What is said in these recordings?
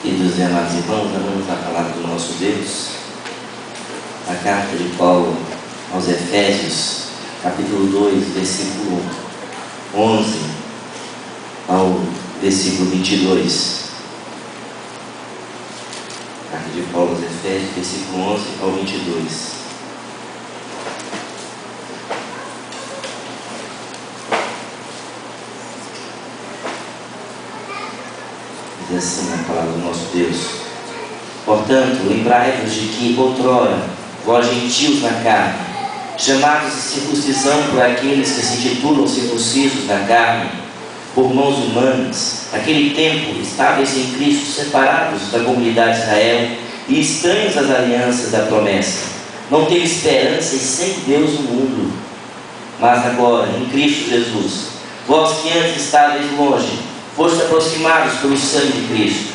Queridos e amados irmãos, vamos à palavra do nosso Deus, a carta de Paulo aos Efésios, capítulo 2, versículo 11 ao versículo 22. Carta de Paulo aos Efésios, versículo 11 ao 22. Diz assim a palavra do nosso Deus: portanto, lembrai-vos de que outrora, vós gentios na carne, chamados de circuncisão por aqueles que se titulam circuncisos na carne, por mãos humanas, naquele tempo estáveis em Cristo, separados da comunidade de Israel e estranhos às alianças da promessa, não tendo esperança e sem Deus no mundo. Mas agora, em Cristo Jesus, vós que antes estáveis longe, fostes aproximados pelo sangue de Cristo,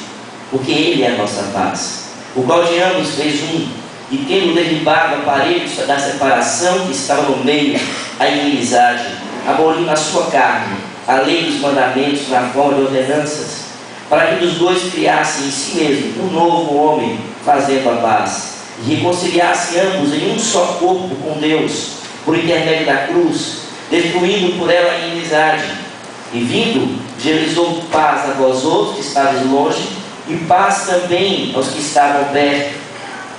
porque Ele é a nossa paz, o qual de ambos fez um, e tendo derribado o aparelho da separação que estava no meio, a inimizade, aboliu na sua carne a lei dos mandamentos na forma de ordenanças, para que dos dois criasse em si mesmo um novo homem, fazendo a paz, e reconciliasse ambos em um só corpo com Deus, por intermédio da cruz, destruindo por ela a inimizade, e vindo, realizou paz a vós outros que estáveis longe, e paz também aos que estavam perto,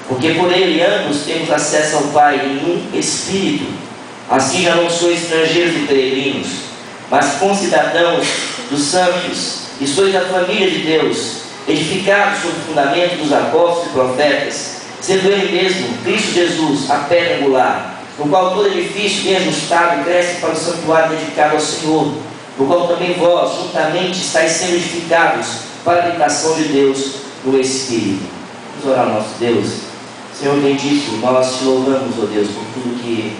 porque por ele ambos temos acesso ao Pai em um Espírito. Assim já não sois estrangeiros e peregrinos, mas concidadãos dos santos, e sois da família de Deus, edificados sobre o fundamento dos apóstolos e profetas, sendo ele mesmo, Cristo Jesus, a pedra angular, no qual todo edifício bem ajustado cresce para o santuário dedicado ao Senhor, no qual também vós, juntamente, estáis sendo edificados para a habitação de Deus no Espírito. Vamos orar ao nosso Deus. Senhor bendito, nós te louvamos, ó Deus, por tudo que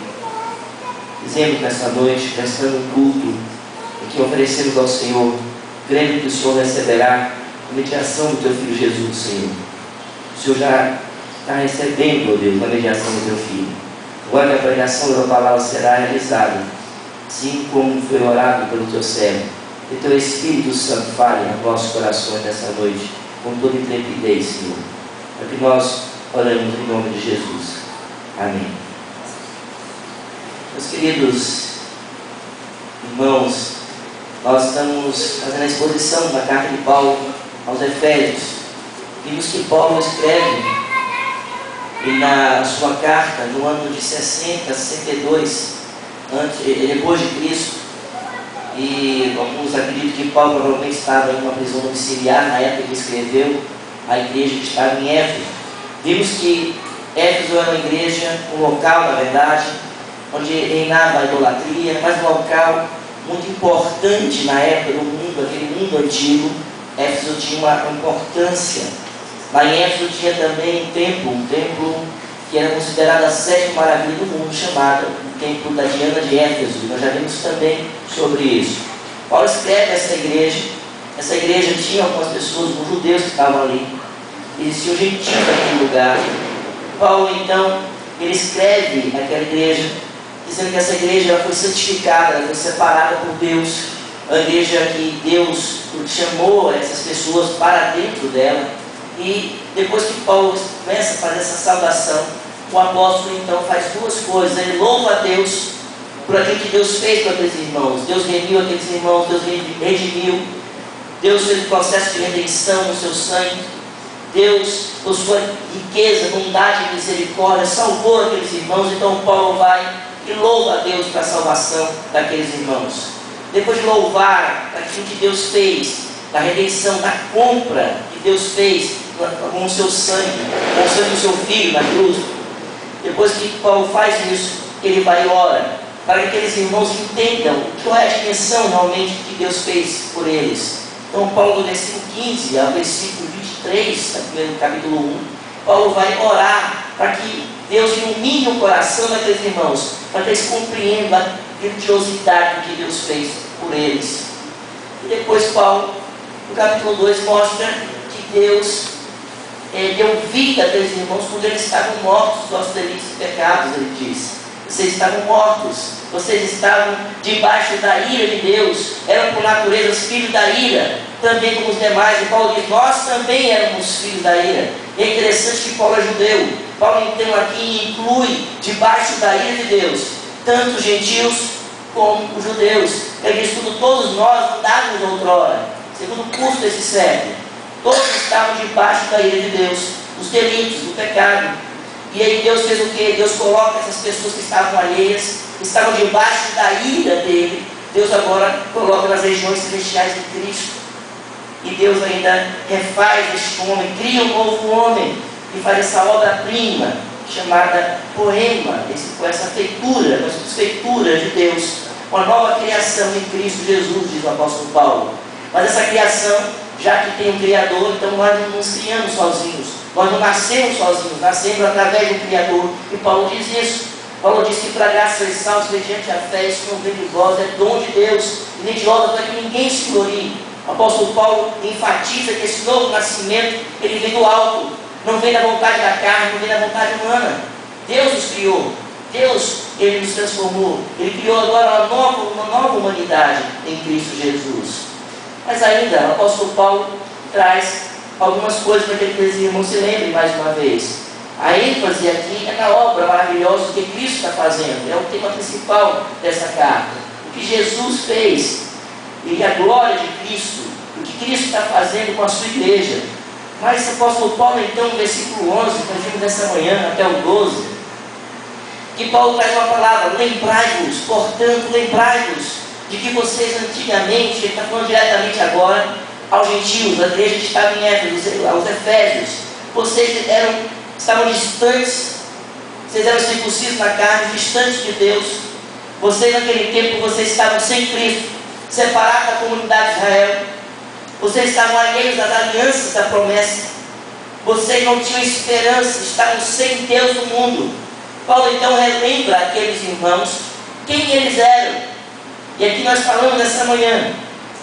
fizemos nesta noite, prestando um culto e que oferecemos ao Senhor, crendo que o Senhor receberá a mediação do teu Filho Jesus, Senhor. O Senhor já está recebendo, ó Deus, a mediação do teu Filho. Agora que a pregação da tua palavra será realizada, assim como foi orado pelo teu servo, que teu Espírito Santo fale nos nossos corações nessa noite, com toda intrepidez, Senhor. É que nós oramos em nome de Jesus. Amém. Meus queridos irmãos, nós estamos fazendo a exposição da carta de Paulo aos Efésios. Vimos que Paulo escreve na sua carta no ano de 60, 62, depois de Cristo, e alguns acreditam que Paulo provavelmente estava em uma prisão domiciliar na época que escreveu a igreja que estava em Éfeso. Vimos que Éfeso era uma igreja, um local, na verdade, onde reinava a idolatria, mas um local muito importante na época do mundo, aquele mundo antigo. Éfeso tinha uma importância. Lá em Éfeso tinha também um templo que era considerado a sétima maravilha do mundo, chamado o Templo da Diana de Éfeso. Nós já vimos também sobre isso. Paulo escreve essa igreja tinha algumas pessoas, alguns judeus que estavam ali, existiam gentios naquele lugar. Paulo então, ele escreve aquela igreja, dizendo que essa igreja ela foi santificada, ela foi separada por Deus, a igreja que Deus chamou essas pessoas para dentro dela. E depois que Paulo começa a fazer essa saudação, o apóstolo então faz duas coisas. Ele louva a Deus por aquilo que Deus fez para aqueles irmãos. Deus remiu aqueles irmãos, Deus redimiu, Deus fez o processo de redenção no seu sangue. Deus, por sua riqueza, bondade e misericórdia, salvou aqueles irmãos. Então Paulo vai e louva a Deus para a salvação daqueles irmãos. Depois de louvar aquilo que Deus fez, da redenção, da compra que Deus fez com o seu sangue, com o sangue do seu filho na cruz. Depois que Paulo faz isso, ele vai e ora para que aqueles irmãos entendam qual é a dimensão realmente que Deus fez por eles. Então Paulo, do versículo 15 ao versículo 23, no capítulo 1, Paulo vai orar para que Deus ilumine o coração daqueles irmãos, para que eles compreendam a grandiosidade que Deus fez por eles. E depois Paulo, no capítulo 2, mostra que Deus deu vida àqueles irmãos quando eles estavam mortos dos nossos delitos e pecados. Ele diz: vocês estavam mortos, vocês estavam debaixo da ira de Deus, eram por natureza filhos da ira, também como os demais. E Paulo diz, nós também éramos filhos da ira. E é interessante que Paulo é judeu. Paulo então aqui inclui debaixo da ira de Deus, tanto os gentios como os judeus. Ele diz, tudo, todos nós andávamos outrora, segundo o curso desse século. Todos estavam debaixo da ira de Deus, dos delitos, do pecado. E aí Deus fez o quê? Deus coloca essas pessoas que estavam alheias, que estavam debaixo da ira dele. Deus agora coloca nas regiões celestiais de Cristo. E Deus ainda refaz este homem, cria um novo homem, e faz essa obra-prima, chamada poema, essa feitura, as feituras de Deus, uma nova criação em Cristo Jesus, diz o apóstolo Paulo. Mas essa criação, já que tem um Criador, então nós não nos criamos sozinhos, nós não nascemos sozinhos, nascemos através do Criador. E Paulo diz isso. Paulo diz que para graça sois salvos mediante a fé, isso não vem de vós, é dom de Deus, e nem de obras, para que ninguém se glorie. O apóstolo Paulo enfatiza que esse novo nascimento, ele vem do alto, não vem da vontade da carne, não vem da vontade humana. Deus nos criou, Deus, ele nos transformou, ele criou agora uma nova humanidade em Cristo Jesus. Mas ainda, o apóstolo Paulo traz algumas coisas para que aqueles irmãos se lembrem mais uma vez. A ênfase aqui é na obra maravilhosa que Cristo está fazendo, é o tema principal dessa carta. O que Jesus fez e a glória de Cristo, o que Cristo está fazendo com a sua igreja. Mas o apóstolo Paulo, então, no versículo 11, que nós vimos nessa manhã, até o 12, que Paulo traz uma palavra, lembrai-vos, portanto, lembrai-vos de que vocês antigamente, ele está falando diretamente agora aos gentios, a igreja que estava em Éfeso, aos Efésios, vocês estavam distantes, vocês eram circuncisos na carne, distantes de Deus. Vocês naquele tempo, vocês estavam sem Cristo, separados da comunidade de Israel. Vocês estavam alheios às alianças da promessa. Vocês não tinham esperança, estavam sem Deus no mundo. Paulo então relembra aqueles irmãos quem eles eram. E aqui nós falamos nessa manhã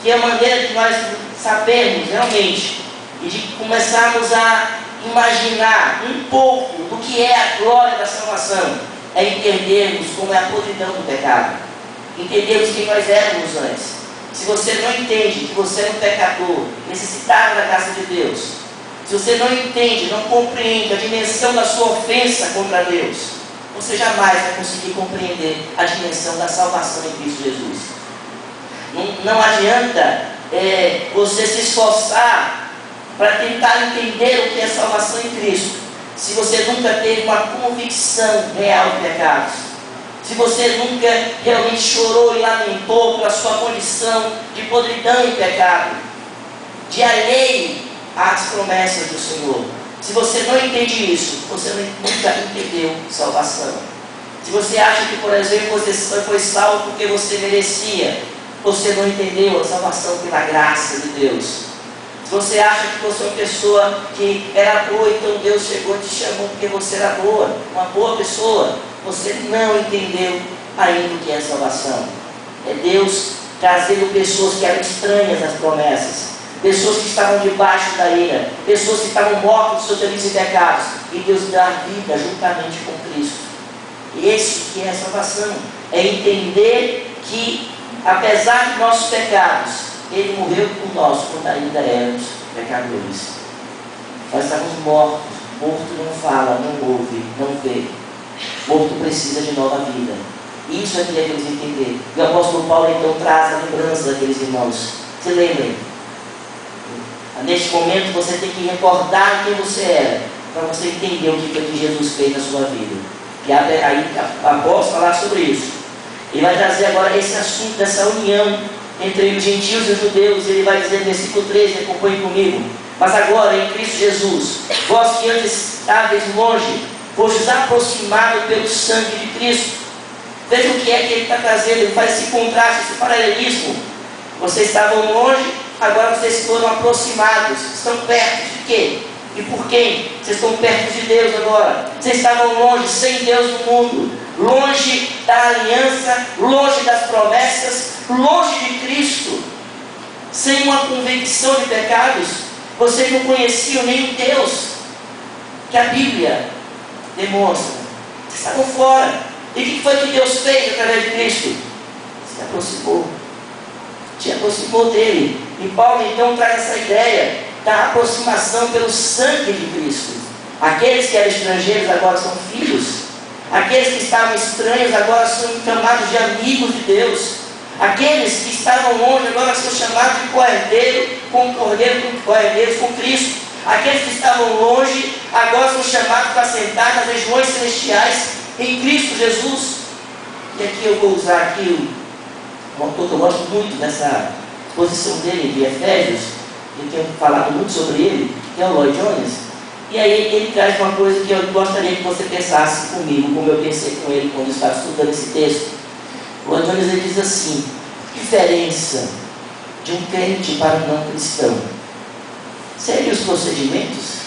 que a maneira de nós sabermos realmente e de começarmos a imaginar um pouco do que é a glória da salvação é entendermos como é a podridão do pecado, entendermos quem nós éramos antes. Se você não entende que você é um pecador, necessitado da graça de Deus, se você não entende, não compreende a dimensão da sua ofensa contra Deus, você jamais vai conseguir compreender a dimensão da salvação em Cristo Jesus. Não adianta você se esforçar para tentar entender o que é salvação em Cristo, se você nunca teve uma convicção real de pecados, se você nunca realmente chorou e lamentou pela sua condição de podridão e pecado, de alheio às promessas do Senhor. Se você não entende isso, você nunca entendeu salvação. Se você acha que, por exemplo, você foi salvo porque você merecia, você não entendeu a salvação pela graça de Deus. Se você acha que você é uma pessoa que era boa, então Deus chegou e te chamou porque você era boa, uma boa pessoa, você não entendeu ainda o que é salvação. É Deus trazendo pessoas que eram estranhas às promessas, pessoas que estavam debaixo da ira, pessoas que estavam mortas dos seus delitos e pecados, e Deus dá vida juntamente com Cristo. E esse que é a salvação, é entender que, apesar de nossos pecados, Ele morreu por nós quando ainda éramos pecadores. Nós estávamos mortos. Morto não fala, não ouve, não vê. Morto precisa de nova vida. Isso é que devemos entender. E o apóstolo Paulo então traz a lembrança daqueles irmãos. Se lembrem, neste momento você tem que recordar quem você era, para você entender o que foi que Jesus fez na sua vida. E aí após falar sobre isso, ele vai trazer agora esse assunto dessa união entre os gentios e os judeus. Ele vai dizer no versículo 13, acompanhe comigo: mas agora em Cristo Jesus, vós que antes estáveis longe, fostes aproximados pelo sangue de Cristo. Veja o que é que ele está trazendo. Ele faz esse contraste, esse paralelismo. Vocês estavam longe, agora vocês foram aproximados, estão perto de quê? E por quem? Vocês estão perto de Deus agora. Vocês estavam longe, sem Deus no mundo, longe da aliança, longe das promessas, longe de Cristo, sem uma convicção de pecados. Vocês não conheciam nem o Deus que a Bíblia demonstra. Vocês estavam fora. E o que foi que Deus fez através de Cristo? Se aproximou, te aproximou dele. E Paulo então traz essa ideia da aproximação pelo sangue de Cristo. Aqueles que eram estrangeiros agora são filhos. Aqueles que estavam estranhos agora são chamados de amigos de Deus. Aqueles que estavam longe agora são chamados de cordeiros com Cristo. Aqueles que estavam longe agora são chamados para sentar nas regiões celestiais em Cristo Jesus. E aqui eu vou usar aqui um autor que eu gosto muito dessa exposição dele de Efésios. Eu tenho falado muito sobre ele, que é o Lloyd Jones. E aí ele traz uma coisa que eu gostaria que você pensasse comigo, como eu pensei com ele quando eu estava estudando esse texto. O Lloyd Jones ele diz assim: diferença de um crente para um não cristão seriam os procedimentos?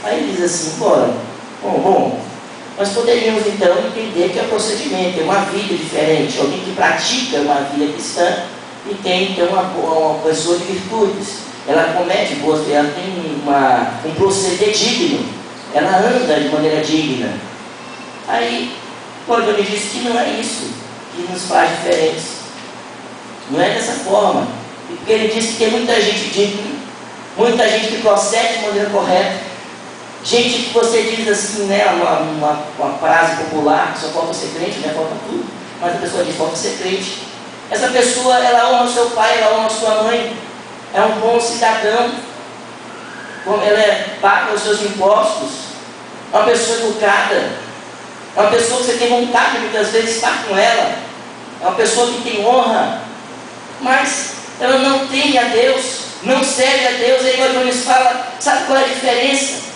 Aí ele diz assim: bom, nós poderíamos então entender que é o procedimento, é uma vida diferente. Alguém que pratica uma vida cristã e tem então uma pessoa de virtudes. Ela comete boas, ela tem um proceder digno, ela anda de maneira digna. Aí quando ele diz que não é isso que nos faz diferentes, não é dessa forma, porque ele diz que tem muita gente digna, muita gente que procede de maneira correta, gente que você diz assim, né, uma frase popular, só falta ser crente, né, falta tudo, mas a pessoa diz falta ser crente. Essa pessoa, ela honra o seu pai, ela honra a sua mãe, é um bom cidadão, ela paga os seus impostos, é uma pessoa educada, é uma pessoa que você tem vontade muitas vezes de estar com ela, é uma pessoa que tem honra, mas ela não tem a Deus, não serve a Deus. Aí o Jones fala, sabe qual é a diferença?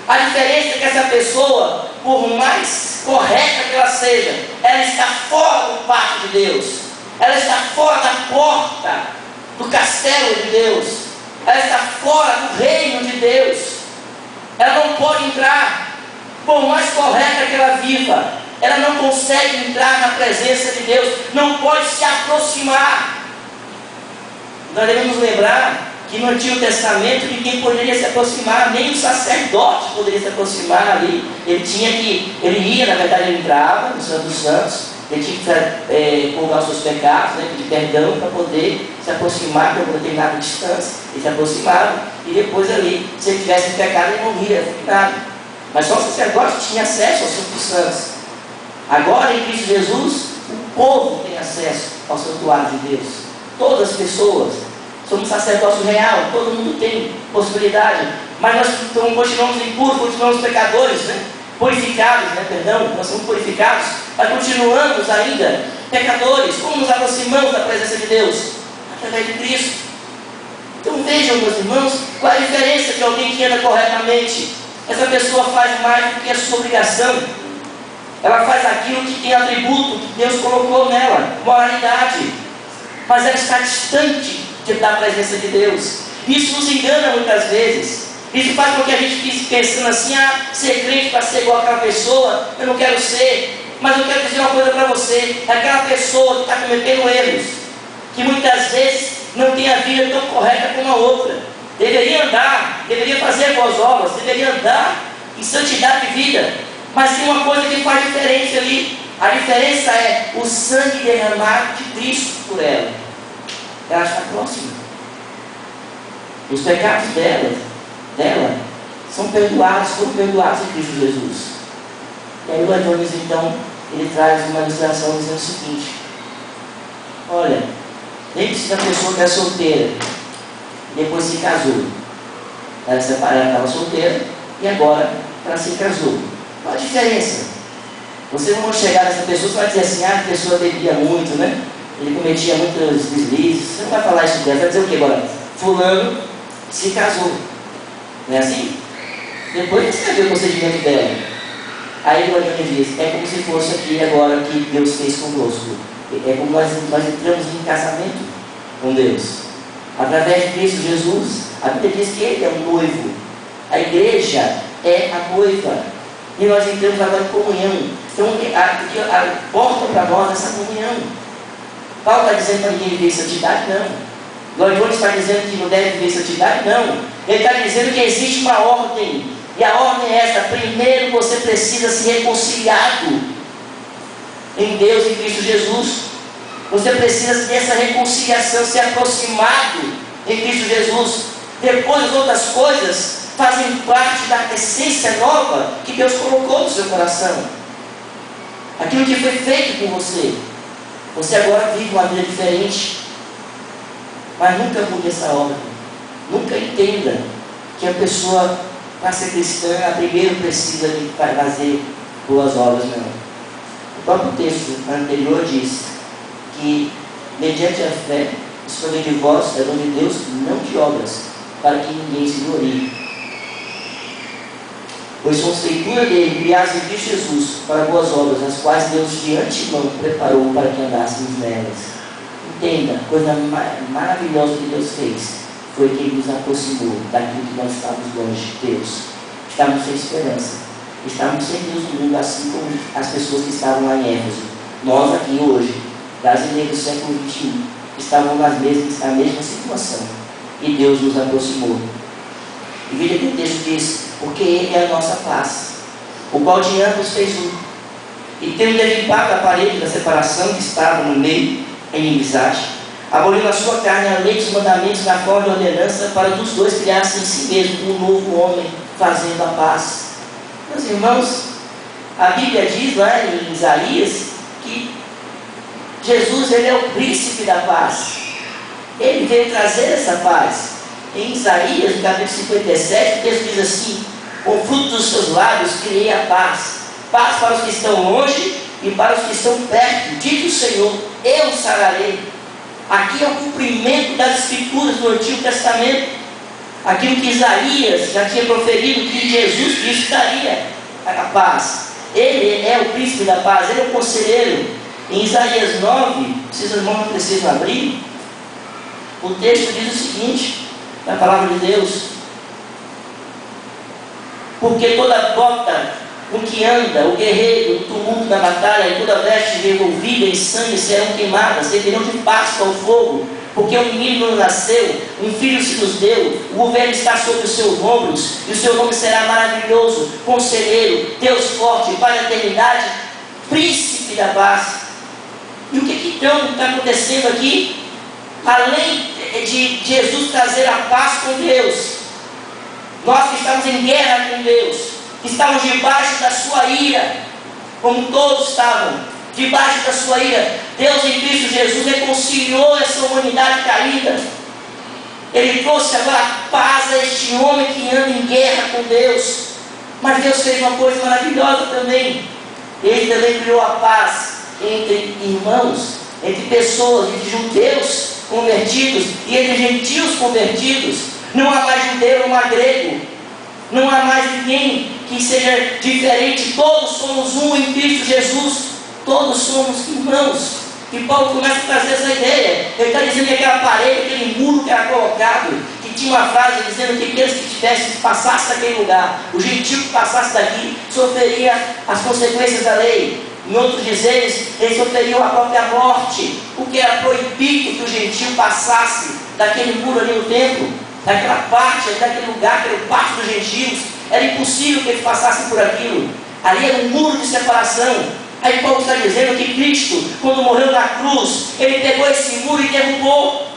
A diferença é que essa pessoa, por mais correta que ela seja, ela está fora do pacto de Deus, ela está fora da porta do castelo de Deus, ela está fora do reino de Deus, ela não pode entrar. Por mais correta que ela viva, ela não consegue entrar na presença de Deus, não pode se aproximar. Nós devemos lembrar que no Antigo Testamento ninguém poderia se aproximar, nem o sacerdote poderia se aproximar ali. Ele ia, na verdade ele entrava no Santo dos Santos, ele tinha que purgar os seus pecados, né, pedir perdão para poder se aproximar de uma determinada distância. Ele se aproximava e depois ali, se ele tivesse pecado, ele morria, fulminado. Mas só o sacerdote tinha acesso aos Santos Santos. Agora em Cristo Jesus, o povo tem acesso ao santuário de Deus. Todas as pessoas. Somos sacerdócio real, todo mundo tem possibilidade. Mas nós continuamos impuros, continuamos pecadores, né? Nós somos purificados, mas continuamos ainda pecadores. Como nos aproximamos da presença de Deus? Através de Cristo. Então vejam, meus irmãos, qual a diferença de alguém que anda corretamente. Essa pessoa faz mais do que a sua obrigação. Ela faz aquilo que tem atributo que Deus colocou nela, moralidade. Mas ela está distante da presença de Deus. Isso nos engana muitas vezes. Isso faz com que a gente fique pensando assim: ser crente para ser igual àquela pessoa, eu não quero ser. Mas eu quero dizer uma coisa para você: aquela pessoa que está cometendo erros, que muitas vezes não tem a vida tão correta como a outra, deveria andar, deveria fazer boas obras, deveria andar em santidade de vida, mas tem uma coisa que faz diferença ali. A diferença é o sangue derramado de Cristo por ela. Ela está próxima. Os pecados dela são perdoados, foram perdoados em Cristo Jesus. E aí o Adonis então, ele traz uma ilustração dizendo o seguinte: olha, lembre-se da pessoa que é solteira, depois se casou. Ela estava solteira e agora ela se casou. Qual a diferença? Você não vai chegar nessa pessoa, você vai dizer assim: a pessoa bebia muito, né? Ele cometia muitos deslizes. Você não vai falar isso dela, vai dizer o que agora? Fulano se casou. Não é assim? Depois você vai ver o procedimento dela. Aí o Adão diz: é como se fosse aqui agora que Deus fez conosco. É como nós entramos em casamento com Deus. Através de Cristo Jesus, a Bíblia diz que Ele é o noivo. A igreja é a noiva. E nós entramos agora em comunhão. Então, importa para nós essa comunhão. Paulo está dizendo para ninguém viver em santidade? Não. Lloyd Jones está dizendo que não deve viver em santidade? Não. Ele está dizendo que existe uma ordem. E a ordem é esta: primeiro você precisa ser reconciliado em Deus e Cristo Jesus. Você precisa dessa reconciliação, ser aproximado em Cristo Jesus. Depois as outras coisas fazem parte da essência nova que Deus colocou no seu coração. Aquilo que foi feito por você. Você agora vive uma vida diferente. Mas nunca mude essa obra. Nunca entenda que a pessoa, para ser cristã, ela primeiro precisa de fazer boas obras. Não. O próprio texto anterior diz que, mediante a fé, escolher de vós é dom de Deus, não de obras, para que ninguém se glorie. Pois somos feitura dele, criados em Cristo Jesus, para boas obras, as quais Deus de antemão preparou para que andássemos nelas. Entenda, a coisa maravilhosa que Deus fez foi que Ele nos aproximou daquilo que nós estávamos longe de Deus. Estávamos sem esperança, estávamos sem Deus no mundo, assim como as pessoas que estavam lá em Éfeso. Nós aqui hoje, brasileiros do século XXI, estavam na mesma situação, e Deus nos aproximou. E veja que o texto diz: porque Ele é a nossa paz, o qual de ambos fez um, e tendo derribado a parede da separação que estava no meio, a inimizade, aboliu na sua carne a lei dos mandamentos na forma de ordenança, para dos dois criassem em si mesmo um novo homem, fazendo a paz. Meus irmãos, a Bíblia diz lá em Isaías que Jesus, Ele é o príncipe da paz. Ele veio trazer essa paz. Em Isaías, no capítulo 57, o texto diz assim: com o fruto dos seus lábios criei a paz, paz para os que estão longe e para os que estão perto, diz o Senhor, eu sararei. Aqui é o cumprimento das escrituras do Antigo Testamento, aquilo que Isaías já tinha proferido, que Jesus Cristo daria a paz. Ele é o príncipe da paz, Ele é o conselheiro. Em Isaías 9, vocês irmãos não precisam abrir, o texto diz o seguinte, na palavra de Deus: porque toda bota com que anda o guerreiro no tumulto da batalha, e toda veste revolvida em sangue serão queimadas, servirão de pasto ao fogo, porque um menino nos nasceu, um filho se nos deu, o governo está sobre os seus ombros, e o seu nome será maravilhoso, conselheiro, Deus forte, para a eternidade, príncipe da paz. E o que então está acontecendo aqui? Além de Jesus trazer a paz com Deus, nós que estamos em guerra com Deus, que estamos debaixo da sua ira, como todos estavam, debaixo da sua ira, Deus em Cristo Jesus reconciliou essa humanidade caída. Ele trouxe agora a paz a este homem que anda em guerra com Deus. Mas Deus fez uma coisa maravilhosa também. Ele também criou a paz entre irmãos, entre pessoas, entre judeus convertidos e entre gentios convertidos. Não há mais judeu, não há grego, não há mais ninguém que seja diferente. Todos somos um em Cristo Jesus, todos somos irmãos. E Paulo começa a trazer essa ideia. Ele está dizendo que aquela parede, aquele muro que era colocado, que tinha uma frase dizendo que aqueles que tivessem, passasse daquele lugar, o gentio que passasse daqui, sofreria as consequências da lei. Em outros dizeres, eles sofreriam a própria morte, porque era proibido que o gentio passasse daquele muro ali no templo, daquela parte, daquele lugar, que era o pátio dos gentios. Era impossível que eles passassem por aquilo. Ali era um muro de separação. Aí Paulo está dizendo que Cristo, quando morreu na cruz, Ele pegou esse muro e derrubou.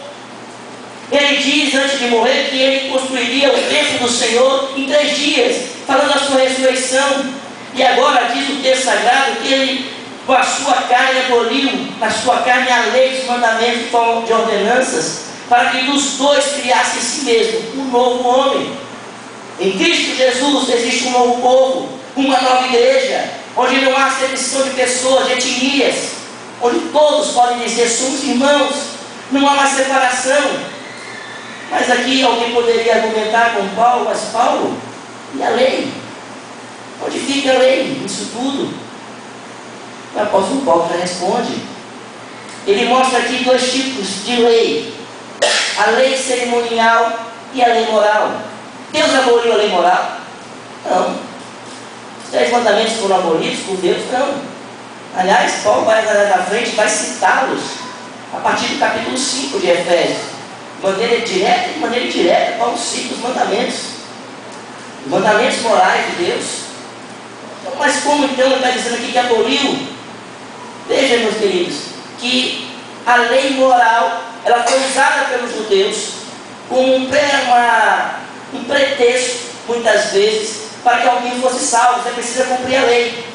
Ele diz antes de morrer que Ele construiria o templo do Senhor em 3 dias, falando da sua ressurreição. E agora diz o texto sagrado que Ele, com a sua carne, aboliu na sua carne a lei dos mandamentos de ordenanças, para que dos dois criasse em si mesmo um novo homem. Em Cristo Jesus existe um novo povo, uma nova igreja, onde não há acepção de pessoas, de etnias, onde todos podem dizer somos irmãos, não há mais separação. Mas aqui alguém poderia argumentar com Paulo: mas Paulo, e a lei? Onde fica a lei nisso tudo? O apóstolo Paulo já responde. Ele mostra aqui 2 tipos de lei: a lei cerimonial e a lei moral. Deus aboliu a lei moral? Não. Os 10 mandamentos foram abolidos por Deus? Não. Aliás, Paulo vai na frente, vai citá-los a partir do capítulo 5 de Efésios. De maneira direta e de maneira indireta, Paulo cita os mandamentos morais de Deus. Então, mas como então ele está dizendo aqui que aboliu? Veja, meus queridos, que a lei moral, ela foi usada pelos judeus como um pretexto, muitas vezes, para que alguém fosse salvo. Você precisa cumprir a lei.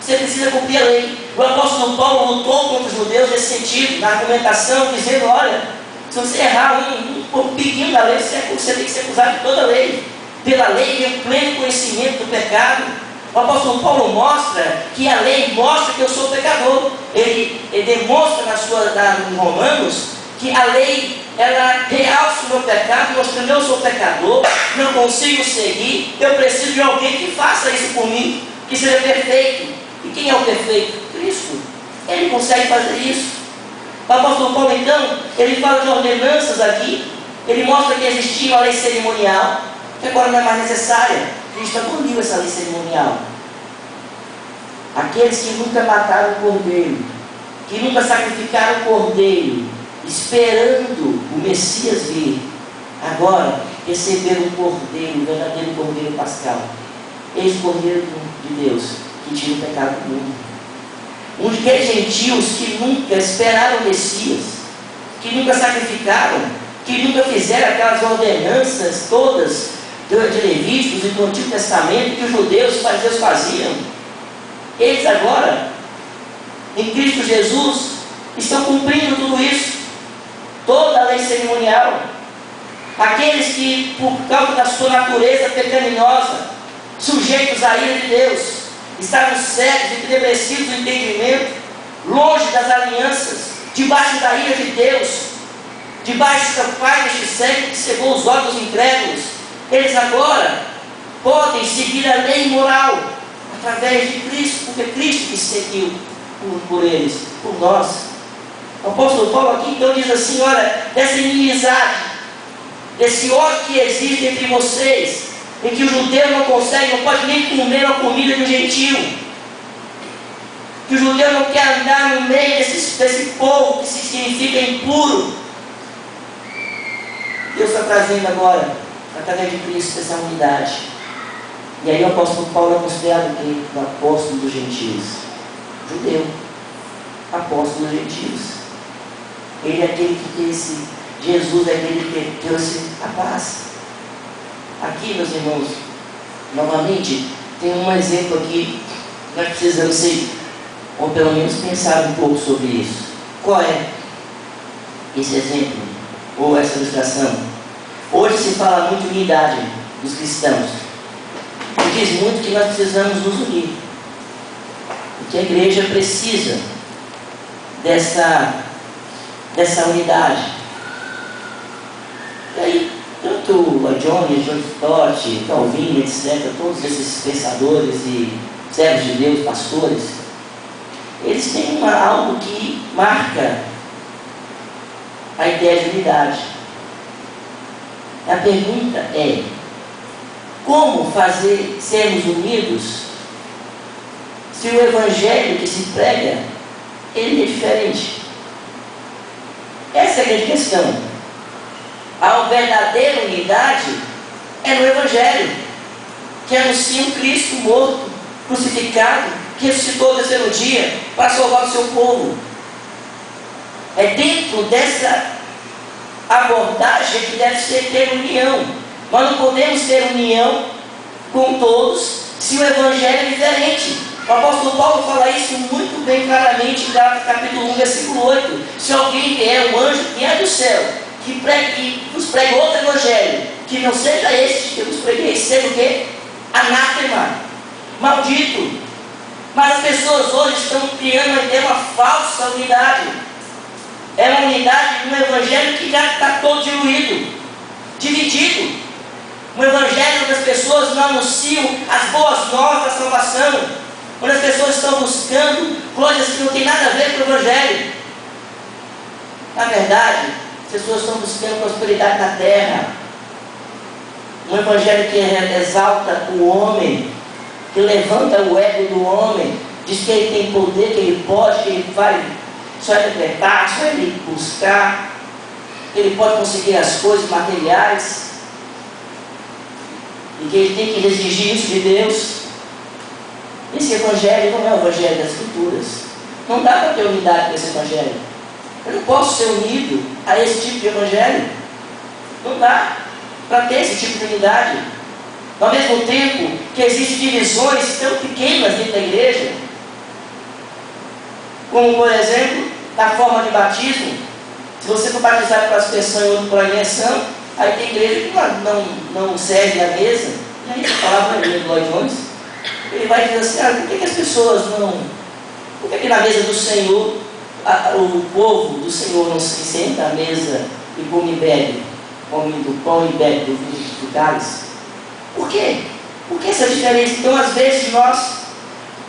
Você precisa cumprir a lei. O apóstolo Paulo lutou contra os judeus nesse sentido, na argumentação, dizendo: olha, se você errar um pouquinho da lei, você tem que ser acusado de toda a lei. Pela lei vem o pleno conhecimento do pecado. O apóstolo Paulo mostra que a lei mostra que eu sou pecador. Ele demonstra em Romanos que a lei, ela realça o meu pecado, mostrando que eu sou pecador, não consigo seguir, eu preciso de alguém que faça isso por mim, que seja perfeito. E quem é o perfeito? Cristo. Ele consegue fazer isso. O apóstolo Paulo, então, ele fala de ordenanças aqui. Ele mostra que existia uma lei cerimonial, que agora não é mais necessária. Cristo aboliu essa lei cerimonial. Aqueles que nunca mataram o cordeiro, que nunca sacrificaram o cordeiro, esperando o Messias vir, agora receberam o cordeiro, o verdadeiro cordeiro pascal. Eis o cordeiro de Deus, que tira o pecado do mundo. Uns aqueles gentios que nunca esperaram o Messias, que nunca sacrificaram, que nunca fizeram aquelas ordenanças todas de Levíticos e do Antigo Testamento que os judeus, os fariseus faziam. Eles agora, em Cristo Jesus, estão cumprindo tudo isso, toda a lei cerimonial. Aqueles que, por causa da sua natureza pecaminosa, sujeitos à ira de Deus, estavam cegos e entenebrecidos do entendimento, longe das alianças, debaixo da ira de Deus, debaixo do pai deste século que cegou os olhos dos incrédulos. Eles agora podem seguir a lei moral através de Cristo, porque Cristo que seguiu por eles, por nós. O apóstolo Paulo aqui então diz assim: olha, dessa inimizade, desse ódio que existe entre vocês, em que o judeu não consegue, não pode nem comer a comida de um gentio, que o judeu não quer andar no meio desse povo que se significa impuro. Deus está trazendo agora, através de Cristo, essa unidade. E aí o apóstolo Paulo é considerado o apóstolo dos gentios, judeu, apóstolo dos gentios. Ele é aquele que trouxe, Jesus é aquele que trouxe a paz. Aqui, meus irmãos, novamente, tem um exemplo aqui, nós precisamos ser, ou pelo menos pensar um pouco sobre isso. Qual é esse exemplo, ou essa ilustração? Hoje se fala muito de unidade dos cristãos. E diz muito que nós precisamos nos unir. Porque a igreja precisa dessa unidade. E aí, tanto a Johnny, John Stott, Calvin, etc., todos esses pensadores e servos de Deus, pastores, eles têm algo que marca a ideia de unidade. A pergunta é: como fazer sermos unidos se o evangelho que se prega, ele é diferente? Essa é a grande questão. A verdadeira unidade é no evangelho, que anuncia um Cristo morto, crucificado, que ressuscitou no terceiro dia para salvar o seu povo. É dentro dessa abordagem que deve ser ter união. Nós não podemos ter união com todos se o evangelho é diferente. O apóstolo Paulo fala isso muito bem claramente em Gálatas capítulo 1, versículo 8. Se alguém vier, um anjo que é do céu, que nos pregue outro evangelho, que não seja esse que eu nos preguei, seja o quê? Anátema, maldito. Mas as pessoas hoje estão criando uma falsa unidade. É uma unidade no evangelho que já está todo diluído, dividido. Um evangelho onde as pessoas não anunciam as boas novas da salvação, onde as pessoas estão buscando coisas que não tem nada a ver com o evangelho. Na verdade, as pessoas estão buscando prosperidade na terra. Um evangelho que exalta o homem, que levanta o ego do homem, diz que ele tem poder, que ele pode, que ele vai só interpretar, só ele buscar, que ele pode conseguir as coisas materiais, e que ele tem que exigir isso de Deus. Esse evangelho não é o evangelho das Escrituras. Não dá para ter unidade com esse evangelho. Eu não posso ser unido a esse tipo de evangelho. Não dá para ter esse tipo de unidade. Ao mesmo tempo que existem divisões tão pequenas dentro da igreja, como por exemplo, na forma de batismo. Se você for batizado para aspersão e outro para imersão, aí tem igreja que não serve à mesa. E aí a palavra é do Lloyd Jones, ele vai dizer assim, por que as pessoas não... Por que na mesa do Senhor, o povo do Senhor não se senta à mesa e come e bebe? Come do pão e bebe do vinho do cálice? Por quê? Por que essa diferença? Então, às vezes, nós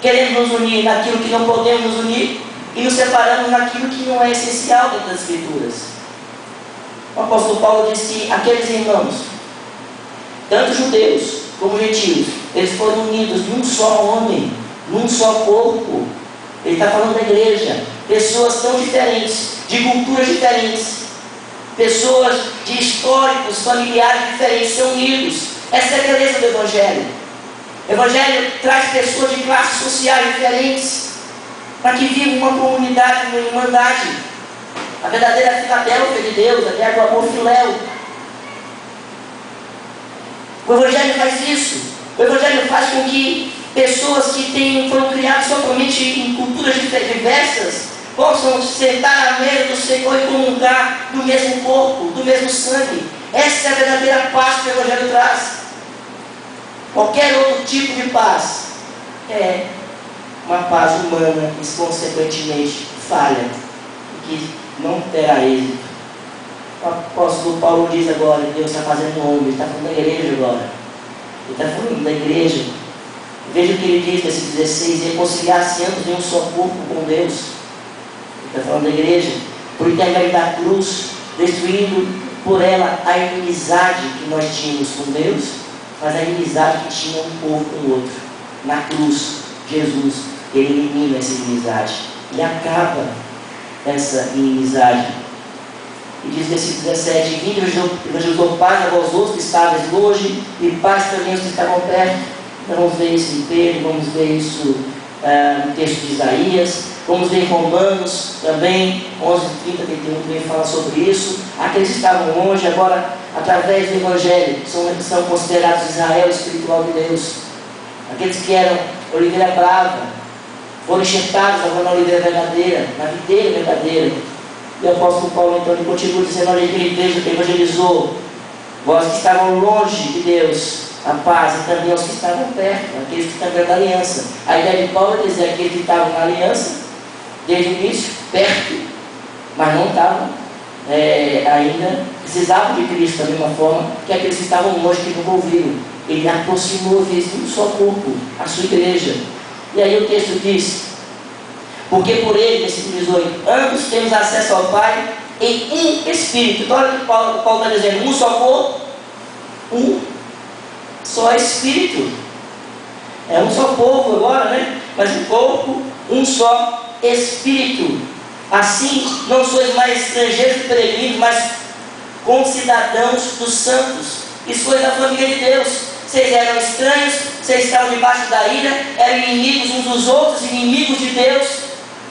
queremos nos unir naquilo que não podemos nos unir e nos separamos naquilo que não é essencial dentro das Escrituras. O apóstolo Paulo diz que aqueles irmãos, tanto judeus como gentios, eles foram unidos num só homem, num só corpo. Ele está falando da igreja. Pessoas tão diferentes, de culturas diferentes, pessoas de históricos, familiares diferentes, são unidos. Essa é a beleza do Evangelho. O Evangelho traz pessoas de classes sociais diferentes, para que vivam uma comunidade, uma irmandade. A verdadeira Filadélfia de Deus, a terra do amor filéu. O Evangelho faz isso. O Evangelho faz com que pessoas que foram criadas totalmente em culturas diversas possam sentar à mesa do Senhor e comungar do mesmo corpo, do mesmo sangue. Essa é a verdadeira paz que o Evangelho traz. Qualquer outro tipo de paz é uma paz humana que consequentemente falha, que não terá êxito. O apóstolo Paulo diz agora, Deus está fazendo um homem, ele está falando da igreja agora. Ele está falando da igreja. Veja o que ele diz nesse 16, reconciliar-se ambos em um só corpo com Deus. Ele está falando da igreja, por intermédio da cruz, destruindo por ela a inimizade que nós tínhamos com Deus, mas a inimizade que tinha um povo com o outro. Na cruz, Jesus, ele elimina essa inimizade, ele acaba essa inimizade. E diz nesse 17, vinde evangelizou paz a vós outros que estáveis longe, e paz também aos que estavam perto. Então vamos ver isso em Pedro, vamos ver isso no texto de Isaías, vamos ver em Romanos também, 11, 30, 31, também fala sobre isso. Aqueles que estavam longe, agora, através do Evangelho, são considerados Israel espiritual de Deus. Aqueles que eram oliveira brava, foram enxertados agora na oliveira verdadeira, na videira verdadeira. E o apóstolo Paulo, então, ele continua dizendo, olha, aquele igreja que evangelizou, vós que estavam longe de Deus, a paz, e também aos que estavam perto, aqueles que estão dentro da aliança. A ideia de Paulo é dizer aqueles que estavam na aliança, desde o início, perto, mas não estavam, ainda precisavam de Cristo da mesma forma que aqueles que estavam longe, que nunca ouviram. Ele aproximou, fez um só corpo, a sua igreja. E aí o texto diz, porque por ele, versículo 18, ambos temos acesso ao Pai em um Espírito. Então olha o que Paulo está dizendo, um só corpo, um só Espírito. É um só povo agora, né? Mas um corpo, um só Espírito. Assim, não sois mais estrangeiros e peregrinos, mas concidadãos dos santos, e sois da família de Deus. Vocês eram estranhos, vocês estavam debaixo da ira, eram inimigos uns dos outros, inimigos de Deus.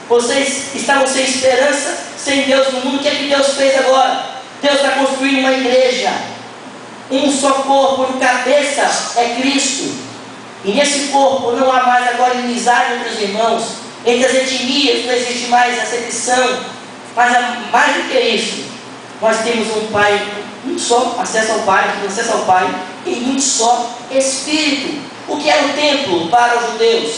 Vocês estavam sem esperança, sem Deus no mundo. O que é que Deus fez agora? Deus está construindo uma igreja, um só corpo, o cabeça é Cristo. E nesse corpo não há mais agora inimizade entre os irmãos, entre as etnias não existe mais acepção, mas mais do que isso, nós temos um Pai, um só acesso ao Pai, em um só Espírito. O que era o templo para os judeus?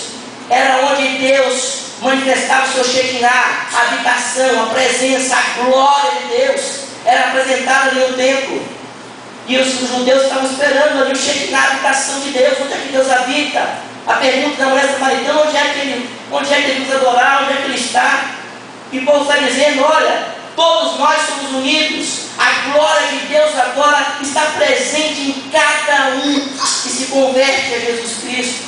Era onde Deus manifestava o seu Shekinah, a habitação, a presença, a glória de Deus era apresentada ali no templo. E os judeus estavam esperando ali o Shekinah, a habitação de Deus. Onde é que Deus habita? A pergunta da mulher samaritana, onde é que devemos adorar, onde é que Ele está? E Paulo está dizendo, olha, todos nós somos unidos. A glória de Deus agora está presente em cada um que se converte a Jesus Cristo.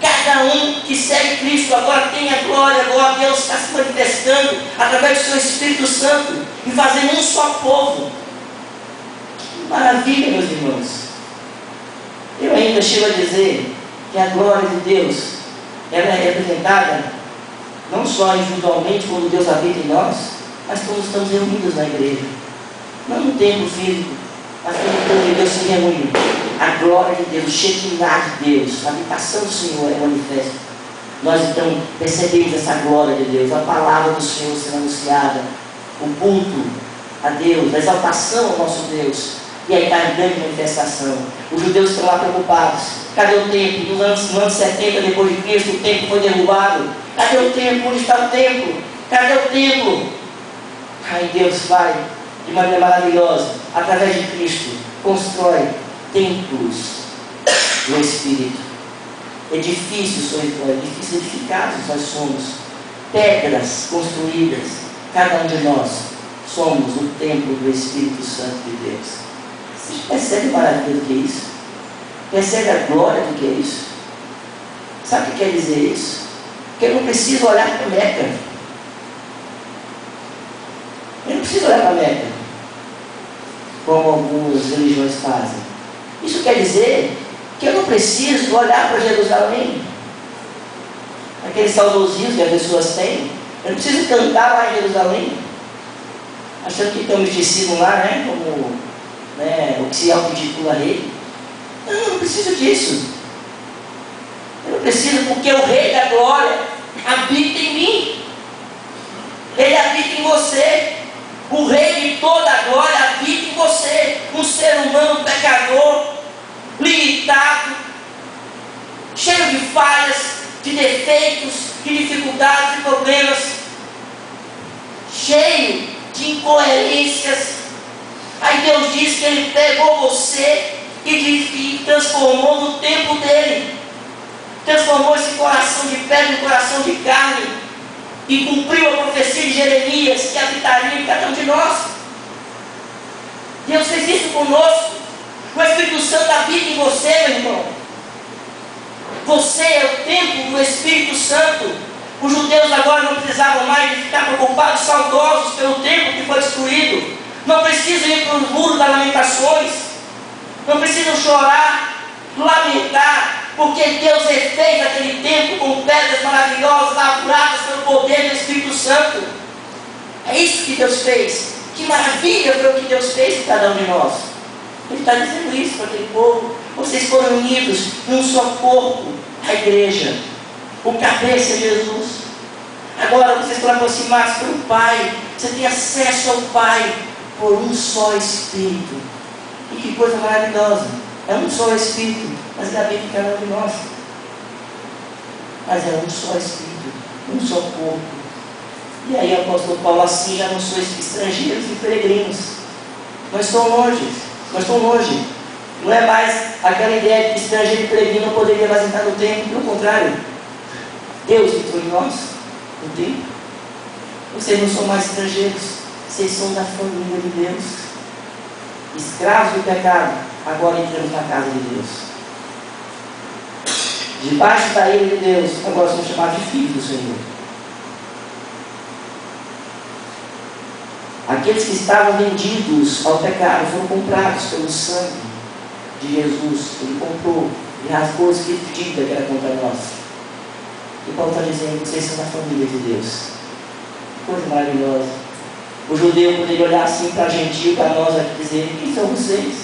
Cada um que segue Cristo agora tem a glória. Agora Deus está se manifestando através do seu Espírito Santo e fazendo um só povo. Que maravilha, meus irmãos. Eu ainda chego a dizer que a glória de Deus ela é representada não só individualmente quando Deus habita em nós, mas como estamos reunidos na igreja. Não no templo físico, mas quando o povo de Deus se reúne. A glória de Deus, o Shekinah de Deus, a habitação do Senhor é manifesta. Nós então percebemos essa glória de Deus, a palavra do Senhor sendo anunciada, o culto a Deus, a exaltação ao nosso Deus. E aí está a grande manifestação. Os judeus estão lá preocupados. Cadê o templo? No ano 70 depois de Cristo, o templo foi derrubado. Cadê o templo? Onde está o templo? Cadê o templo? Aí Deus vai, de maneira maravilhosa, através de Cristo, constrói templos do Espírito. Edifícios edificados nós somos. Pedras construídas. Cada um de nós somos o templo do Espírito Santo de Deus. Você percebe a maravilha do que é isso? Percebe a glória do que é isso? Sabe o que quer dizer isso? Que eu não preciso olhar para a Meca. Eu não preciso olhar para a Meca, como algumas religiões fazem. Isso quer dizer que eu não preciso olhar para Jerusalém. Aqueles saudosismos que as pessoas têm. Eu não preciso cantar lá em Jerusalém, achando que tem um misticismo lá, né? Como o que se auto-intitula rei. Eu não preciso disso. Eu não preciso, porque o Rei da Glória habita em mim. Ele habita em você. O Rei de toda a glória habita em você. Um ser humano pecador, limitado, cheio de falhas, de defeitos, de dificuldades e problemas, cheio de incoerências. Aí Deus diz que Ele pegou você e transformou no templo dele. Transformou esse coração de pedra em coração de carne. E cumpriu a profecia de Jeremias, que habitaria em cada um de nós. Deus fez isso conosco. O Espírito Santo habita em você, meu irmão. Você é o templo do Espírito Santo. Os judeus agora não precisavam mais de ficar preocupados, saudosos pelo templo que foi destruído. Não precisam ir para os muros das lamentações. Não precisam chorar, lamentar, porque Deus refez aquele templo com pedras maravilhosas, lavradas pelo poder do Espírito Santo. É isso que Deus fez. Que maravilha foi o que Deus fez com cada um de nós. Ele está dizendo isso para aquele povo. Vocês foram unidos num só corpo, a igreja. O cabeça é Jesus. Agora vocês estão aproximados pelo Pai. Você tem acesso ao Pai por um só Espírito. E que coisa maravilhosa. É um só Espírito, mas ele habita em cada um de nós. Mas é um só Espírito, um só corpo. E aí o apóstolo Paulo, assim, já não sois estrangeiros e peregrinos. Nós estamos longe. Não é mais aquela ideia de que estrangeiro e peregrino não poderia mais entrar no templo. Pelo contrário, Deus entrou em nós no templo. Vocês não são mais estrangeiros, vocês são da família de Deus. Escravos do pecado, agora entramos na casa de Deus. Debaixo da ira de Deus, agora somos chamados de filhos do Senhor. Aqueles que estavam vendidos ao pecado foram comprados pelo sangue de Jesus. Ele comprou e rasgou o escrito de dívida que era contra nós. E Paulo está dizendo que vocês são da família de Deus. Que coisa maravilhosa. O judeu poderia olhar assim para a gentil, para nós aqui, e dizer: quem são vocês?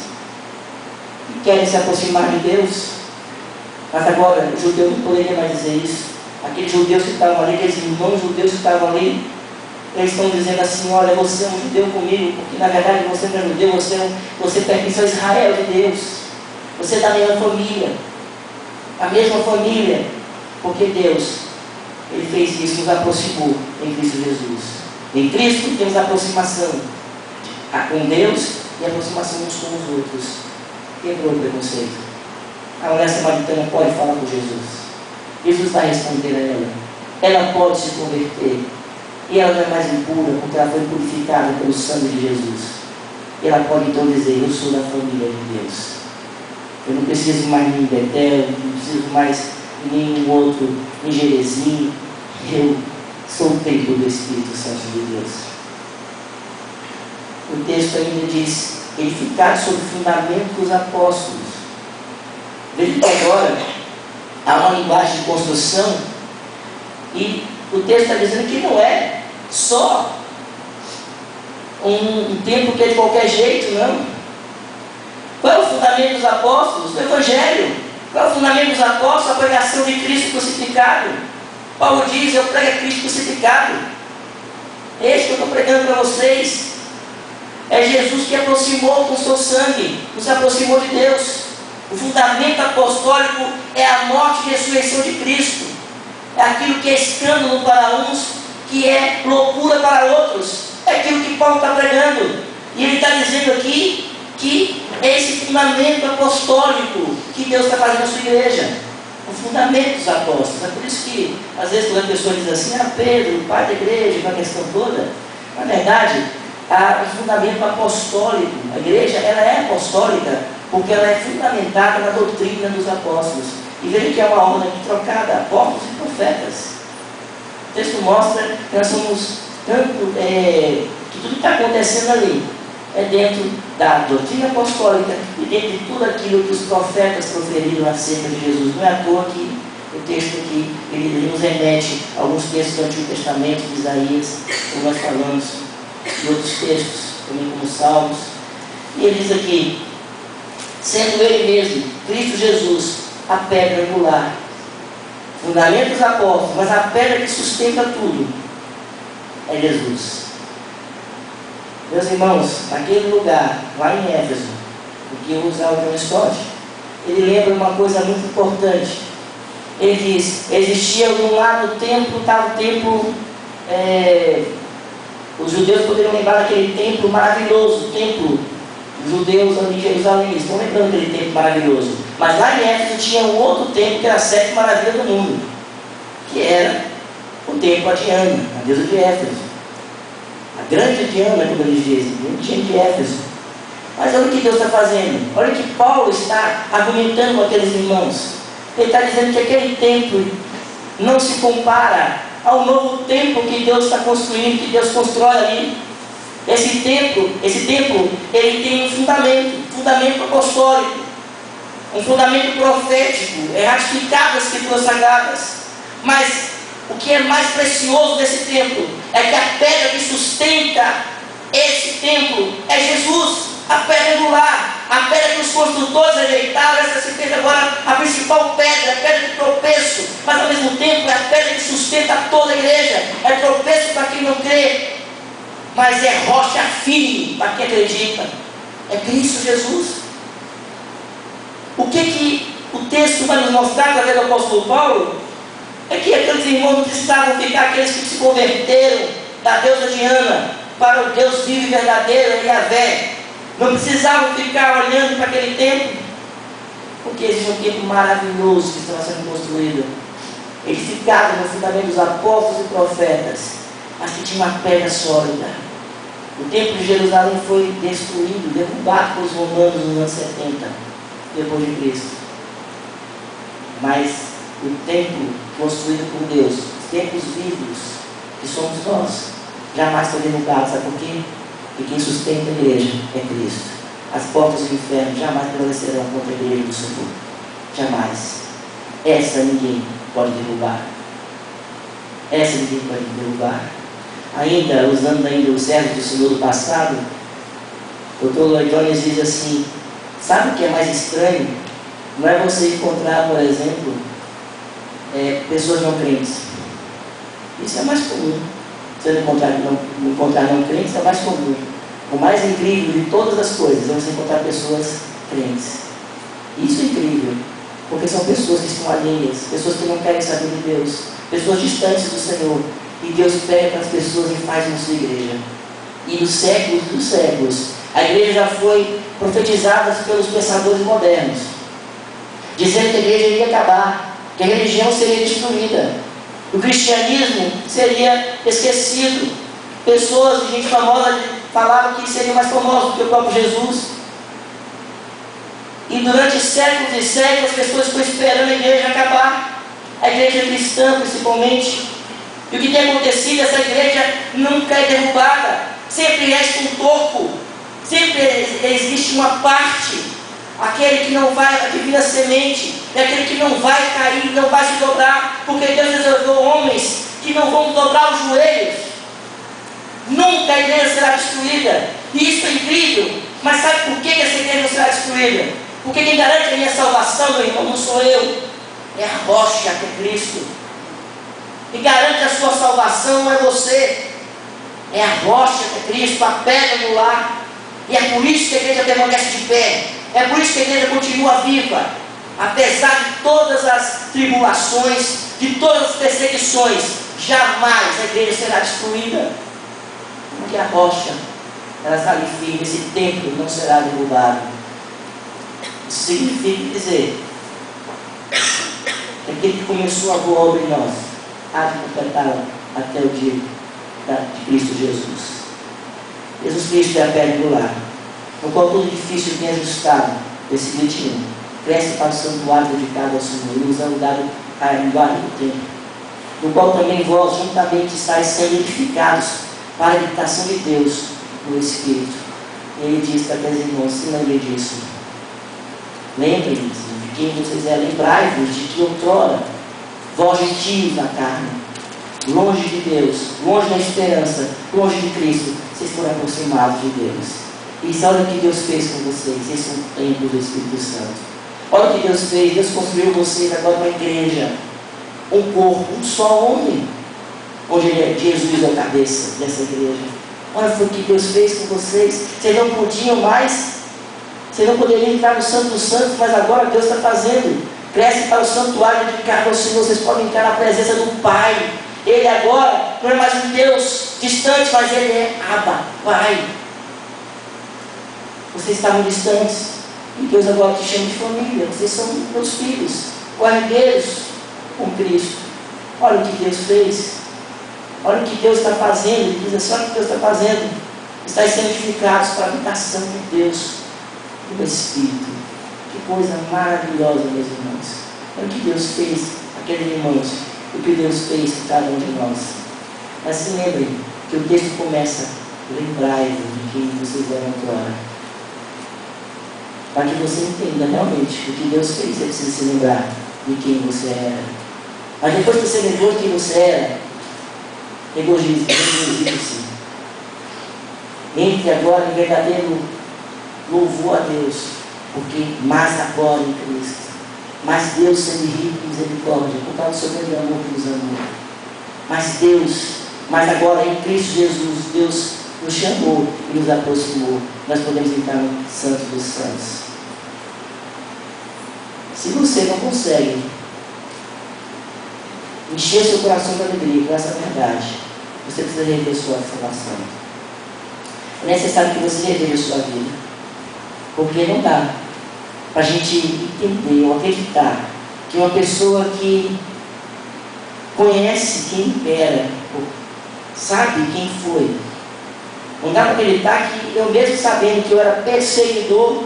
Que querem se aproximar de Deus. Mas agora o judeu não poderia mais dizer isso. Aqueles judeus que estavam ali, aqueles irmãos judeus que estavam ali, eles estão dizendo assim: olha, você é um judeu comigo, porque na verdade você não é judeu, você pertence ao Israel de Deus. Você é da mesma família. A mesma família. Porque Deus, Ele fez isso, nos aproximou em Cristo Jesus. Em Cristo temos aproximação com Deus e aproximação uns com os outros. Quebrou o preconceito. A mulher samaritana pode falar com Jesus. Jesus vai responder a ela. Ela pode se converter. E ela não é mais impura, porque ela foi purificada pelo sangue de Jesus. E ela pode então dizer: eu sou da família de Deus. Eu não preciso mais de Betel, não preciso mais de nenhum outro em Jerezim. Eu sou o templo do Espírito Santo de Deus. O texto ainda diz: edificado sobre o fundamento dos apóstolos. Veja que agora há uma linguagem de construção, e o texto está dizendo que não é só um templo que é de qualquer jeito, não. Qual é o fundamento dos apóstolos? O Evangelho. Qual é o fundamento dos apóstolos? A pregação de Cristo crucificado. Paulo diz: eu prego Cristo crucificado. Este que eu estou pregando para vocês é Jesus que aproximou com o seu sangue, nos aproximou de Deus. O fundamento apostólico é a morte e ressurreição de Cristo. É aquilo que é escândalo para uns, que é loucura para outros. É aquilo que Paulo está pregando. E ele está dizendo aqui que é esse fundamento apostólico que Deus está fazendo na sua igreja. O fundamento dos apóstolos. É por isso que, às vezes, quando a pessoa diz assim: Pedro, pai da igreja, uma questão toda, na verdade, o fundamento apostólico, a igreja, ela é apostólica porque ela é fundamentada na doutrina dos apóstolos. E veja que é uma ordem aqui trocada: apóstolos e profetas. O texto mostra que nós somos tanto, que tudo que está acontecendo ali é dentro da doutrina apostólica e dentro de tudo aquilo que os profetas proferiram acerca de Jesus. Não é à toa que o texto aqui, ele nos remete a alguns textos do Antigo Testamento, de Isaías, como nós falamos, e outros textos, também como Salmos. E ele diz aqui: sendo ele mesmo, Cristo Jesus, a pedra angular, fundamento dos apóstolos, mas a pedra que sustenta tudo é Jesus. Meus irmãos, naquele lugar, lá em Éfeso, o que eu usava o John Stott, ele lembra uma coisa muito importante. Ele diz: existia de um lado o templo, estava o templo, os judeus poderiam lembrar daquele templo maravilhoso, o templo dos judeus ali em Jerusalém. Eles estão lembrando daquele templo maravilhoso. Mas lá em Éfeso tinha um outro templo que era a sétima maravilha do mundo, que era o templo a Diana, a deusa de Éfeso. A grande Diana, como eles dizem, a Diana de Éfeso. Mas olha o que Deus está fazendo. Olha o que Paulo está argumentando com aqueles irmãos. Ele está dizendo que aquele templo não se compara ao novo templo que Deus está construindo, que Deus constrói ali. Esse templo, ele tem um fundamento apostólico, um fundamento profético, é ratificado nas Escrituras Sagradas. Mas o que é mais precioso desse templo é que a pedra que sustenta esse templo é Jesus, a pedra angular, a pedra que os construtores rejeitaram. Essa se fez agora a principal pedra, a pedra de tropeço, mas ao mesmo tempo é a pedra que sustenta toda a igreja. É tropeço para quem não crê, mas é rocha firme para quem acredita. É Cristo Jesus. O que o texto vai nos mostrar através do apóstolo Paulo é que aqueles irmãos não precisavam ficar, aqueles que se converteram da deusa Diana para o Deus vivo e verdadeiro, Yahvé, não precisavam ficar olhando para aquele templo, porque existe um templo maravilhoso que estava sendo construído. Eles ficaram no fundamento dos apóstolos e profetas, mas que tinha uma pedra sólida. O templo de Jerusalém foi destruído, derrubado pelos romanos nos anos 70, depois de Cristo. Mas o templo construído por Deus, os templos vivos, que somos nós, jamais foi derrubado. Sabe por quê? E quem sustenta a igreja é Cristo. As portas do inferno jamais prevalecerão contra a igreja do Senhor. Jamais. Essa ninguém pode derrubar. Essa ninguém pode derrubar. Ainda, usando ainda os servos do Senhor do passado, o Dr. Lloyd Jones diz assim: sabe o que é mais estranho? Não é você encontrar, por exemplo, pessoas não crentes. Isso é mais comum. Você não encontrar não crentes é mais comum. O mais incrível de todas as coisas é você encontrar pessoas crentes. Isso é incrível, porque são pessoas que estão alheias, pessoas que não querem saber de Deus, pessoas distantes do Senhor. E Deus pega para as pessoas e faz uma sua igreja. E nos séculos dos séculos, a igreja já foi profetizada pelos pensadores modernos, dizendo que a igreja iria acabar, que a religião seria destruída, o cristianismo seria esquecido. Pessoas de gente famosa falavam que seriam mais famosos do que o próprio Jesus. E durante séculos e séculos as pessoas estão esperando a igreja acabar, a igreja cristã principalmente. E o que tem acontecido? Essa igreja nunca é derrubada, sempre resta um corpo, sempre existe uma parte, aquele que não vai, a divina semente, é aquele que não vai cair, não vai se dobrar, porque Deus reservou homens que não vão dobrar os joelhos, Nunca a igreja será destruída. E isso é incrível. Mas sabe por que essa igreja não será destruída? Porque quem garante a minha salvação, meu irmão, não sou eu. É a rocha, que é Cristo. Quem garante a sua salvação não é você. É a rocha, que é Cristo, a pedra no lar. E é por isso que a igreja permanece de pé. É por isso que a igreja continua viva. Apesar de todas as tribulações, de todas as perseguições, jamais a igreja será destruída. Porque a rocha, ela está ali firme, esse templo não será derrubado. Isso significa dizer que aquele que começou a boa obra em nós, há de completá-la até o dia de Cristo Jesus. Jesus Cristo é a pedra angular, no qual todo edifício tem ajustado, versículo 21, cresce para o santuário dedicado ao Senhor, e usando dado a linguagem do tempo, no qual também vós juntamente estáis sendo edificados para a habitação de Deus no Espírito. E ele diz para aqueles irmãos: se lembrem disso. Lembrem-se de quem vocês eram, lembrai-vos de que outrora, vós gentios na carne, longe de Deus, longe da esperança, longe de Cristo, vocês foram aproximados de Deus. E olha o que Deus fez com vocês. Esse é um templo do Espírito Santo. Olha o que Deus fez. Deus construiu vocês agora uma igreja, um corpo, um só homem, onde Jesus é a cabeça dessa igreja. Olha o que Deus fez com vocês. Vocês não podiam mais, vocês não poderiam entrar no Santo dos Santos, mas agora Deus está fazendo. Cresce para o santuário dedicado ao Senhor. Vocês podem entrar na presença do Pai. Ele agora não é mais um Deus distante, mas Ele é Abba, Pai. Vocês estavam distantes, e Deus agora te chama de família. Vocês são meus filhos, guardeiros com Cristo. Olha o que Deus fez. Olha o que Deus está fazendo. Ele diz assim: olha o que Deus está fazendo. Estáis sendo edificados para a habitação de Deus no Espírito. Que coisa maravilhosa, meus irmãos. Olha o que Deus fez aqueles irmãos. O que Deus fez com cada um de nós. Mas se lembrem que o texto começa: lembrai-vos de quem vocês eram agora. Para que você entenda realmente o que Deus fez, você precisa se lembrar de quem você era. Mas depois que você lembrou de quem você era, regozije-se. Entre agora em verdadeiro louvor a Deus, porque mais agora em Cristo. Mas Deus sendo rico em misericórdia, por causa do seu grande amor que nos amou. Mas agora em Cristo Jesus, Deus nos chamou e nos aproximou. Nós podemos entrar no Santo dos Santos. Se você não consegue encher seu coração de alegria com essa verdade, você precisa rever sua salvação. É necessário que você reveja sua vida. Porque não dá para a gente entender ou acreditar que uma pessoa que conhece quem era, sabe quem foi, não dá para acreditar que eu mesmo sabendo que eu era perseguidor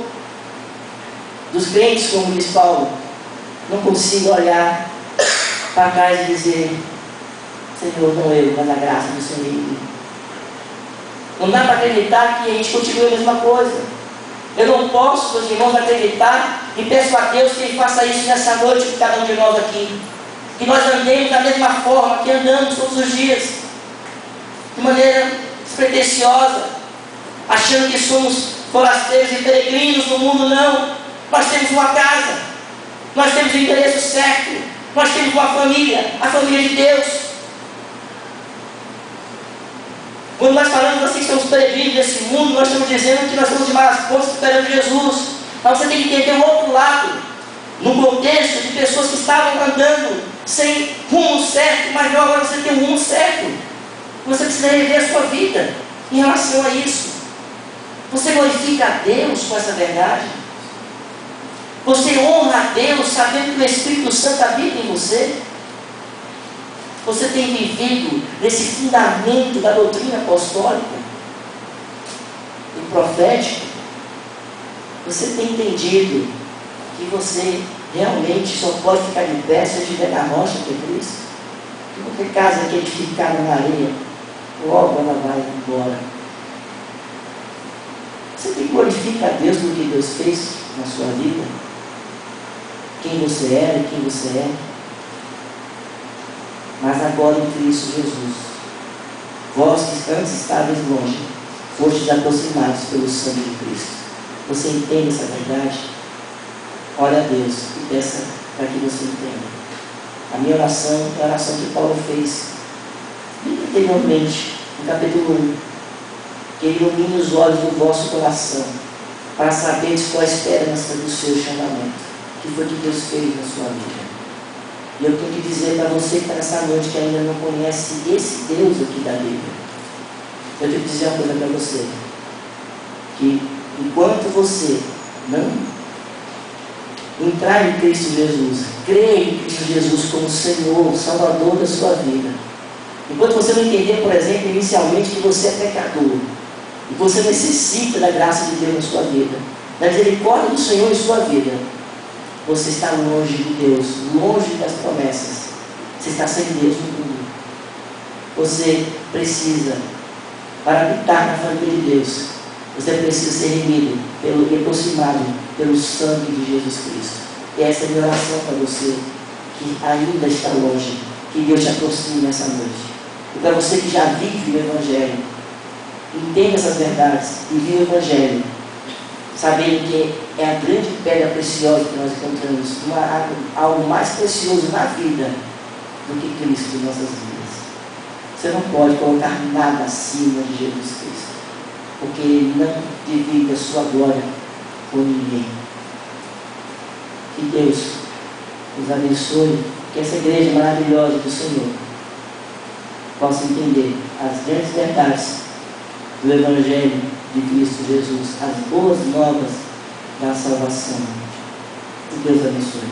dos crentes, como diz Paulo, não consigo olhar para trás e dizer: Senhor, não eu, mas a graça do Senhor. Não dá para acreditar que a gente continua a mesma coisa. Eu não posso, meus irmãos, acreditar, e peço a Deus que Ele faça isso nessa noite com cada um de nós aqui. Que nós andemos da mesma forma que andamos todos os dias, de maneira despretensiosa, achando que somos forasteiros e peregrinos no mundo. Não. Nós temos uma casa, nós temos o endereço certo, nós temos uma família, a família de Deus. Quando nós falamos assim que somos peregrinos desse mundo, nós estamos dizendo que nós estamos de malas pontas esperando Jesus. Mas você tem que entender o outro lado, no contexto de pessoas que estavam andando sem rumo certo, mas não, agora você tem um rumo certo. Você precisa rever a sua vida em relação a isso. Você glorifica a Deus com essa verdade? Você honra a Deus sabendo que o Espírito Santo habita em você? Você tem vivido nesse fundamento da doutrina apostólica e profética? Você tem entendido que você realmente só pode ficar de pé se estiver na rocha que é Cristo? Que qualquer casa que é edificada na areia, logo ela vai embora. Você tem que glorificar a Deus pelo que Deus fez na sua vida? Quem você era e quem você é? Mas agora em Cristo Jesus. Vós que antes estáveis longe, fostes aproximados pelo sangue de Cristo. Você entende essa verdade? Ore a Deus e peça para que você entenda. A minha oração é a oração que Paulo fez anteriormente, no capítulo 1. Que Ele ilumine os olhos do vosso coração, para saberes qual a esperança do seu chamamento, que foi que Deus fez na sua vida. E eu tenho que dizer para você que está nessa noite, que ainda não conhece esse Deus aqui da Bíblia, eu tenho que dizer uma coisa para você, que enquanto você não entrar em Cristo Jesus, crer em Cristo Jesus como Senhor, Salvador da sua vida, enquanto você não entender, por exemplo, inicialmente que você é pecador, e que você necessita da graça de Deus na sua vida, da misericórdia do Senhor em sua vida, você está longe de Deus, longe das promessas. Você está sem Deus no mundo. Você precisa, para habitar na família de Deus, você precisa ser remido e aproximado pelo sangue de Jesus Cristo. E essa é a minha oração para você, que ainda está longe, que Deus te aproxime nessa noite. E para você que já vive o Evangelho, entenda essas verdades e vive o Evangelho, sabendo que é a grande pedra preciosa que nós encontramos, algo mais precioso na vida do que Cristo em nossas vidas. Você não pode colocar nada acima de Jesus Cristo, porque Ele não divide a sua glória com ninguém. Que Deus nos abençoe, que essa igreja maravilhosa do Senhor possa entender as grandes verdades do Evangelho de Cristo Jesus, as boas novas da salvação. Que Deus abençoe.